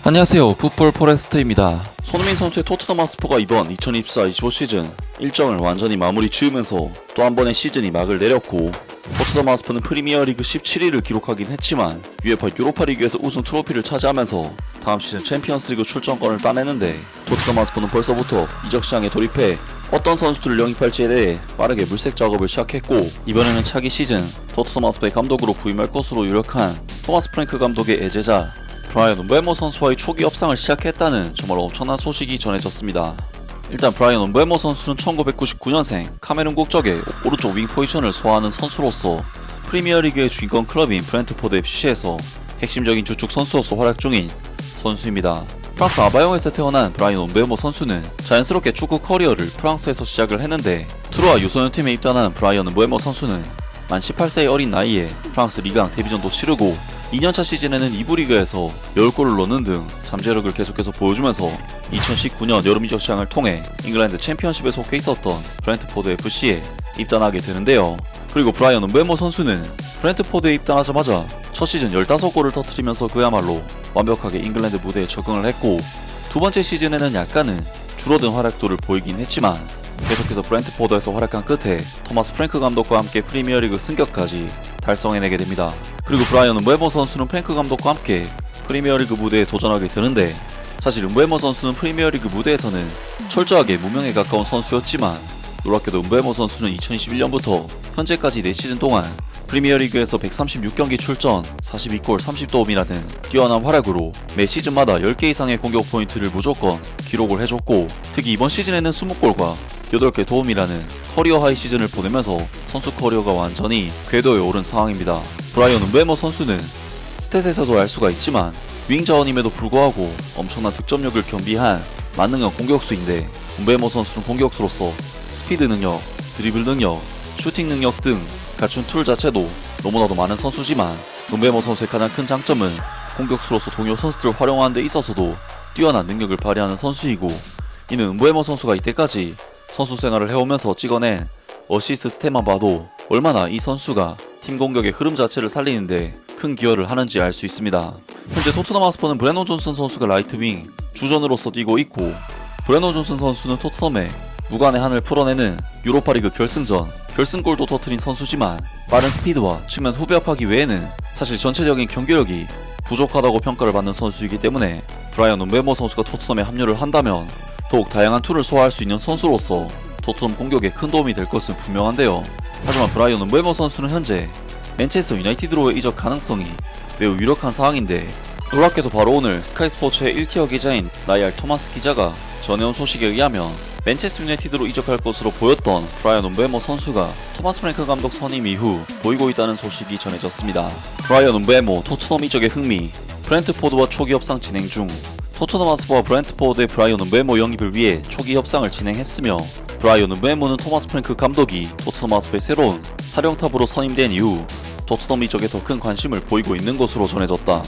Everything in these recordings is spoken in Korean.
안녕하세요. 풋볼 포레스트입니다. 손흥민 선수의 토트넘 핫스퍼가 이번 2024-25 시즌 일정을 완전히 마무리 지으면서 또 한 번의 시즌이 막을 내렸고, 토트넘 핫스퍼는 프리미어리그 17위를 기록하긴 했지만 UEFA 유로파리그에서 우승 트로피를 차지하면서 다음 시즌 챔피언스리그 출전권을 따내는데, 토트넘 핫스퍼는 벌써부터 이적 시장에 돌입해 어떤 선수들을 영입할지에 대해 빠르게 물색 작업을 시작했고, 이번에는 차기 시즌 토트넘 핫스퍼의 감독으로 부임할 것으로 유력한 토마스 프랭크 감독의 애제자 브라이언 음베모 선수와의 초기 협상을 시작했다는 정말 엄청난 소식이 전해졌습니다. 일단 브라이언 음베모 선수는 1999년생 카메룬 국적의 오른쪽 윙 포지션을 소화하는 선수로서 프리미어리그의 주인공 클럽인 브렌트포드 FC에서 핵심적인 주축 선수로서 활약 중인 선수입니다. 프랑스 아바용에서 태어난 브라이언 음베모 선수는 자연스럽게 축구 커리어를 프랑스에서 시작을 했는데, 투르와 유소년팀에 입단한 브라이언 음베모 선수는 만 18세의 어린 나이에 프랑스 리강 데뷔전도 치르고 2년차 시즌에는 2부 리그에서 10골을 넣는 등 잠재력을 계속해서 보여주면서 2019년 여름 이적 시장을 통해 잉글랜드 챔피언십에 속해 있었던 브렌트포드 FC에 입단하게 되는데요. 그리고 브라이언 음베모 선수는 브렌트포드에 입단하자마자 첫 시즌 15골을 터뜨리면서 그야말로 완벽하게 잉글랜드 무대에 적응을 했고, 두 번째 시즌에는 약간은 줄어든 활약도를 보이긴 했지만 계속해서 브렌트포드에서 활약한 끝에 토마스 프랭크 감독과 함께 프리미어리그 승격까지 달성해내게 됩니다. 그리고 브라이언 음베모 선수는 프랭크 감독과 함께 프리미어리그 무대에 도전하게 되는데, 사실 음베모 선수는 프리미어리그 무대에서는 철저하게 무명에 가까운 선수였지만, 놀랍게도 음베모 선수는 2021년부터 현재까지 4시즌 동안 프리미어리그에서 136경기 출전, 42골 30도움이라는 뛰어난 활약으로 매 시즌마다 10개 이상의 공격 포인트를 무조건 기록을 해줬고, 특히 이번 시즌에는 20골과 8개 도움이라는 커리어 하이 시즌을 보내면서 선수 커리어가 완전히 궤도에 오른 상황입니다. 브라이언 음베모 선수는 스탯에서도 알 수가 있지만 윙 자원임에도 불구하고 엄청난 득점력을 겸비한 만능한 공격수인데, 음베모 선수는 공격수로서 스피드 능력, 드리블 능력, 슈팅 능력 등 갖춘 툴 자체도 너무나도 많은 선수지만, 음베모 선수의 가장 큰 장점은 공격수로서 동료 선수들을 활용하는 데 있어서도 뛰어난 능력을 발휘하는 선수이고, 이는 음베모 선수가 이때까지 선수 생활을 해오면서 찍어낸 어시스트 스탯만 봐도 얼마나 이 선수가 팀 공격의 흐름 자체를 살리는데 큰 기여를 하는지 알 수 있습니다. 현재 토트넘 핫스퍼는 브레넌 존슨 선수가 라이트 윙 주전으로서 뛰고 있고, 브레넌 존슨 선수는 토트넘의 무관의 한을 풀어내는 유로파리그 결승골도 터뜨린 선수지만, 빠른 스피드와 측면 후벼파기 외에는 사실 전체적인 경기력이 부족하다고 평가를 받는 선수이기 때문에, 브라이언 음베모 선수가 토트넘에 합류를 한다면 더욱 다양한 툴을 소화할 수 있는 선수로서 토트넘 공격에 큰 도움이 될 것은 분명한데요. 하지만 브라이언 음베모 선수는 현재 맨체스터 유나이티드로의 이적 가능성이 매우 유력한 상황인데, 놀랍게도 바로 오늘 스카이 스포츠의 1티어 기자인 라이알 토마스 기자가 전해온 소식에 의하면 맨체스터 유나이티드로 이적할 것으로 보였던 브라이언 음베모 선수가 토마스 프랭크 감독 선임 이후 보이고 있다는 소식이 전해졌습니다. 브라이언 음베모 토트넘 이적의 흥미, 브렌트포드와 초기 협상 진행 중. 토트넘 핫스퍼와 브렌트포드의 브라이언 음베모 영입을 위해 초기 협상을 진행했으며, 브라이언 음베모는 토마스 프랭크 감독이 토트넘 핫스퍼의 새로운 사령탑으로 선임된 이후 토트넘 이적에 더 큰 관심을 보이고 있는 것으로 전해졌다.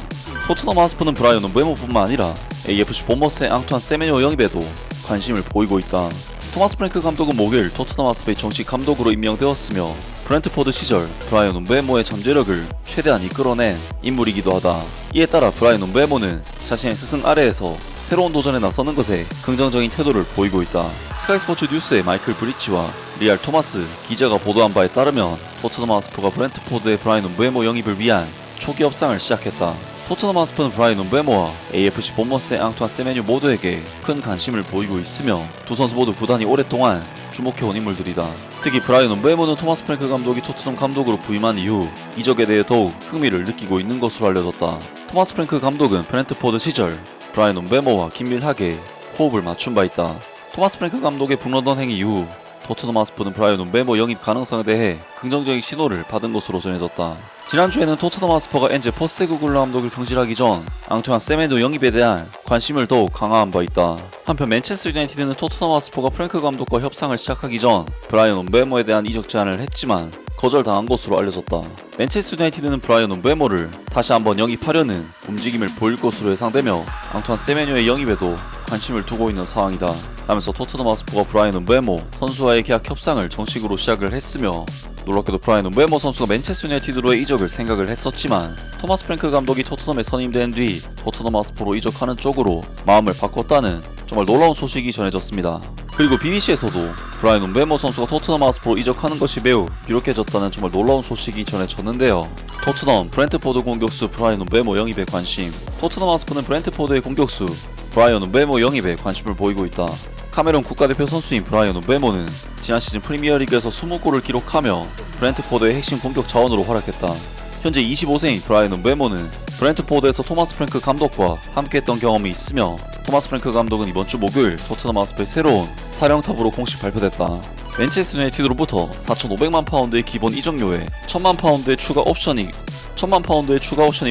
토트넘 핫스퍼는 브라이언 음베모뿐만 아니라 AFC 본머스의 앙투안 세메뇨 영입에도 관심을 보이고 있다. 토마스 프랭크 감독은 목요일 토트넘 핫스퍼의 정식 감독으로 임명되었으며, 브렌트포드 시절 브라이언 음베모의 잠재력을 최대한 이끌어낸 인물이기도 하다. 이에 따라 브라이언 음베모는 자신의 스승 아래에서 새로운 도전에 나서는 것에 긍정적인 태도를 보이고 있다. 스카이 스포츠 뉴스의 마이클 브리치와 리알 토마스 기자가 보도한 바에 따르면, 토트넘 핫스퍼가 브렌트포드의 브라이언 음베모 영입을 위한 초기 협상을 시작했다. 토트넘 핫스퍼는 브라이언 음베모와 AFC 본머스의 앙투안 세메뉴 모두에게 큰 관심을 보이고 있으며, 두 선수 모두 구단이 오랫동안 주목해온 인물들이다. 특히 브라이언 음베모는 토마스 프랭크 감독이 토트넘 감독으로 부임한 이후 이적에 대해 더욱 흥미를 느끼고 있는 것으로 알려졌다. 토마스 프랭크 감독은 브렌트포드 시절 브라이언 음베모와 긴밀하게 호흡을 맞춘 바 있다. 토마스 프랭크 감독의 북런던 행위 이후 토트넘 핫스퍼는 브라이언 음베모 영입 가능성에 대해 긍정적인 신호를 받은 것으로 전해졌다. 지난주에는 토트넘 핫스퍼가 엔제 포스테코글루 감독을 경질하기 전 앙투안 세메뇨 영입에 대한 관심을 더욱 강화한 바 있다. 한편 맨체스터 유나이티드는 토트넘 핫스퍼가 프랭크 감독과 협상을 시작하기 전 브라이언 음베모에 대한 이적 제안을 했지만 거절당한 것으로 알려졌다. 맨체스터 유나이티드는 브라이언 음베모를 다시 한번 영입하려는 움직임을 보일 것으로 예상되며, 앙투안 세메뇨의 영입에도 관심을 두고 있는 상황이다. 하면서 토트넘 핫스퍼가 브라이언 음베모 선수와의 계약 협상을 정식으로 시작을 했으며, 놀랍게도 브라이언 음베모 선수가 맨체스터 유나이티드로의 이적을 생각을 했었지만 토마스 프랭크 감독이 토트넘에 선임된 뒤 토트넘 하스퍼로 이적하는 쪽으로 마음을 바꿨다는 정말 놀라운 소식이 전해졌습니다. 그리고 BBC에서도 브라이언 음베모 선수가 토트넘 하스퍼로 이적하는 것이 매우 유력해졌다는 정말 놀라운 소식이 전해졌는데요. 토트넘 브렌트포드 공격수 브라이언 음베모 영입에 관심. 토트넘 하스퍼는 브렌트포드의 공격수 브라이언 음베모 영입에 관심을 보이고 있다. 카메룬 국가대표 선수인 브라이언 음베모는 지난 시즌 프리미어리그에서 20골을 기록하며 브렌트포드의 핵심 공격 자원으로 활약했다. 현재 25세인 브라이언 음베모는 브렌트포드에서 토마스 프랭크 감독과 함께했던 경험이 있으며 토마스 프랭크 감독은 이번 주 목요일 토트넘 하스퍼의 새로운 사령탑으로 공식 발표됐다. 맨체스터 유나이티드로부터 4,500만 파운드의 기본 이적료에 1,000만 파운드의 추가 옵션이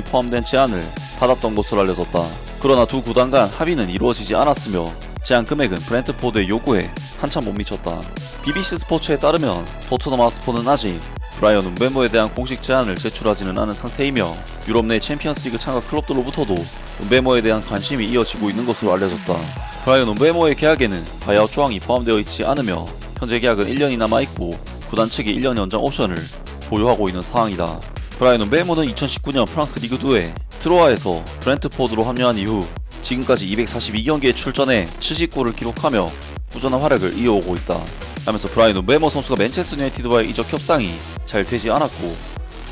포함된 제안을 받았던 것으로 알려졌다. 그러나 두 구단 간 합의는 이루어지지 않았으며 제안 금액은 브렌트포드의 요구에 한참 못 미쳤다. BBC 스포츠에 따르면 토트넘 하스퍼는 아직 브라이언 음베모에 대한 공식 제안을 제출하지는 않은 상태이며 유럽 내 챔피언스리그 참가 클럽들로부터도 음베모에 대한 관심이 이어지고 있는 것으로 알려졌다. 브라이언 음베모의 계약에는 바이아웃 조항이 포함되어 있지 않으며 현재 계약은 1년이 남아있고 구단 측이 1년 연장 옵션을 보유하고 있는 상황이다. 브라이언 음베모는 2019년 프랑스 리그2의 트로아에서 브렌트포드로 합류한 이후 지금까지 242경기에 출전해 70골을 기록하며 꾸준한 활약을 이어오고 있다. 하면서 브라이언 음베모 선수가 맨체스터 유나이티드와의 이적 협상이 잘 되지 않았고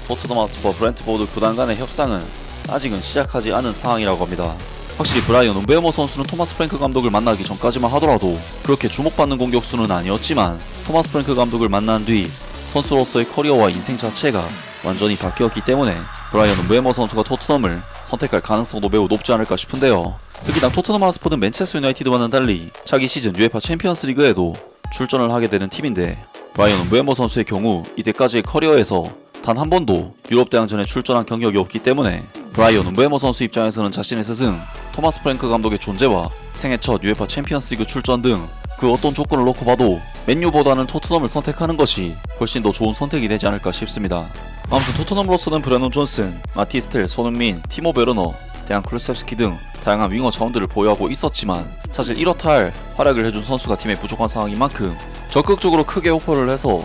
토트넘 하스퍼 브렌트포드 구단 간의 협상은 아직은 시작하지 않은 상황이라고 합니다. 확실히 브라이언 음베모 선수는 토마스 프랭크 감독을 만나기 전까지만 하더라도 그렇게 주목받는 공격수는 아니었지만 토마스 프랭크 감독을 만난 뒤 선수로서의 커리어와 인생 자체가 완전히 바뀌었기 때문에 브라이언 음베모 선수가 토트넘을 선택할 가능성도 매우 높지 않을까 싶은데요. 특히나 토트넘 하스퍼는 맨체스터 유나이티드와는 달리 차기 시즌 UEFA 챔피언스 리그에도 출전을 하게 되는 팀인데 브라이언 음베모 선수의 경우 이때까지의 커리어에서 단 한 번도 유럽 대항전에 출전한 경력이 없기 때문에 브라이언 음베모 선수 입장에서는 자신의 스승 토마스 프랭크 감독의 존재와 생애 첫 UEFA 챔피언스 리그 출전 등 그 어떤 조건을 놓고 봐도 맨유보다는 토트넘을 선택하는 것이 훨씬 더 좋은 선택이 되지 않을까 싶습니다. 아무튼 토트넘으로서는 브레논 존슨, 마티스텔, 손흥민, 티모 베르너, 데안 쿠루셉스키 등 다양한 윙어 자원들을 보유하고 있었지만 사실 이렇다 할 활약을 해준 선수가 팀에 부족한 상황인 만큼 적극적으로 크게 오퍼를 해서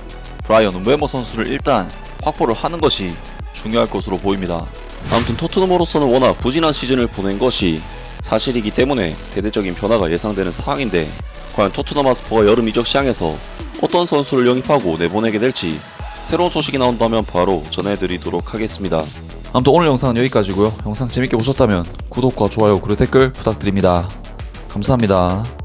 브라이언 음베모 선수를 일단 확보를 하는 것이 중요할 것으로 보입니다. 아무튼 토트넘으로서는 워낙 부진한 시즌을 보낸 것이 사실이기 때문에 대대적인 변화가 예상되는 상황인데 과연 토트넘 하스퍼가 여름 이적 시장에서 어떤 선수를 영입하고 내보내게 될지 새로운 소식이 나온다면 바로 전해드리도록 하겠습니다. 아무튼 오늘 영상은 여기까지고요. 영상 재밌게 보셨다면 구독과 좋아요 그리고 댓글 부탁드립니다. 감사합니다.